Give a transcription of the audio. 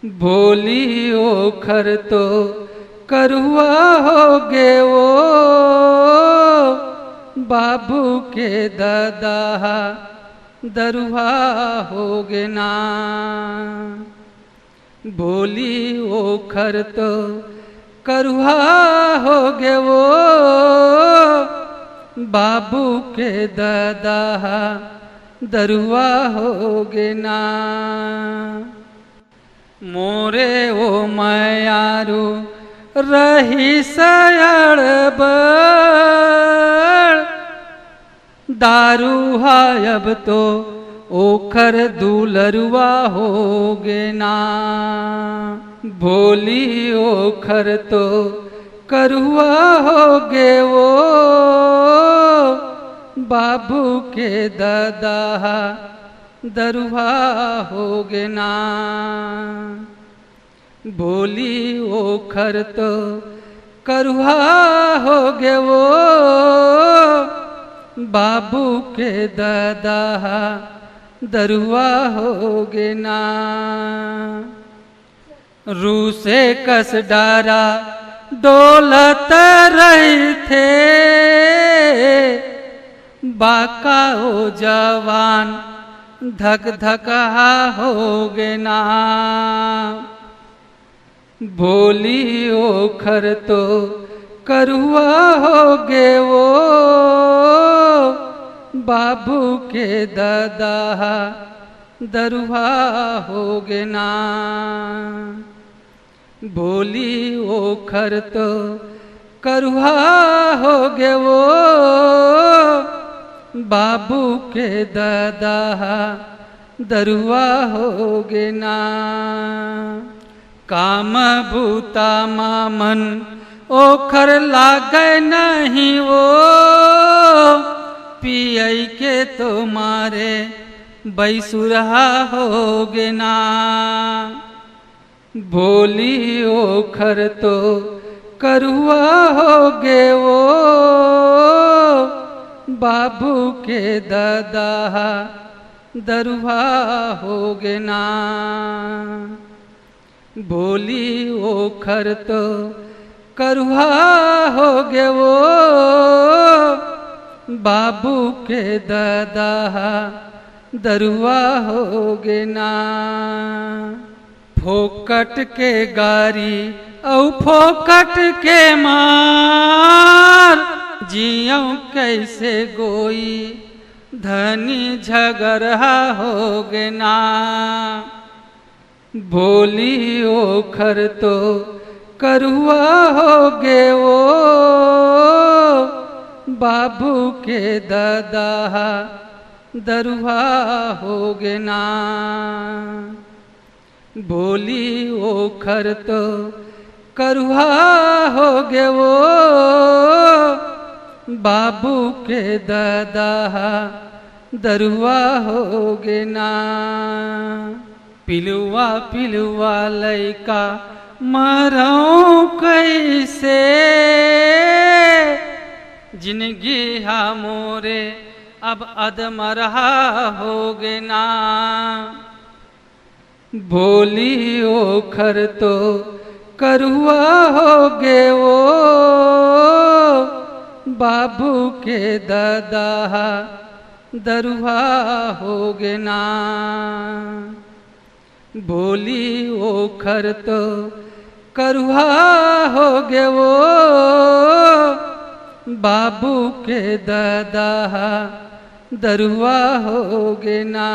भोली ओखर तो करुआ होगे वो बाबू के दादा दरुआ होगे ना। भोली ओखर तो करुआ होगे वो बाबू के दादा दरुआ होगे ना। मोरे ओ मयारू रही सयड़ दारू अब तो ओखर दूलरुआ होगे ना। भोली ओखर तो करुआ होगे वो बाबू के दादा दरुआ होगे ना। भोली ओखर तो करुआ होगे वो बाबू के दादा दरुआ होगे ना। रूसे कस डारा डोलत रही थे बाका ओ जवान धक धका होगे ना। भोली ओखर तो करुआ होगे वो बाबू के दादा दरुआ होगे ना। भोली ओखर तो करुआ होगे वो बाबू के दादा दरुआ होगे ना। काम भूता मामन ओखर लागे नहीं वो पियई के तो मारे बैसुरहा होगे ना। भोली ओखर तो करुआ होगे वो बाबू के दादा दरुआ होगे ना। भोली ओखर तो करुआ होगे वो बाबू के दादा दरुआ होगे ना। फोकट के गारी औ फोकट के मार जियों कैसे गोई धनी झगड़ा होगे ना। भोली ओखर तो करुआ होगे वो बाबू के दादा दरुआ होगे ना। भोली ओखर तो करुआ होगे वो बाबू के दादा दरुआ होगे ना। पिलुआ पिलुआ लैका मरऊ कैसे जिंदगी मोरे अब अदमरहा होगे ना। भोली ओखर तो करुआ होगे वो बाबू के दादा दरुआ होगे ना। भोली ओखर तो करुआ होगे वो बाबू के दादा दरुआ होगे ना।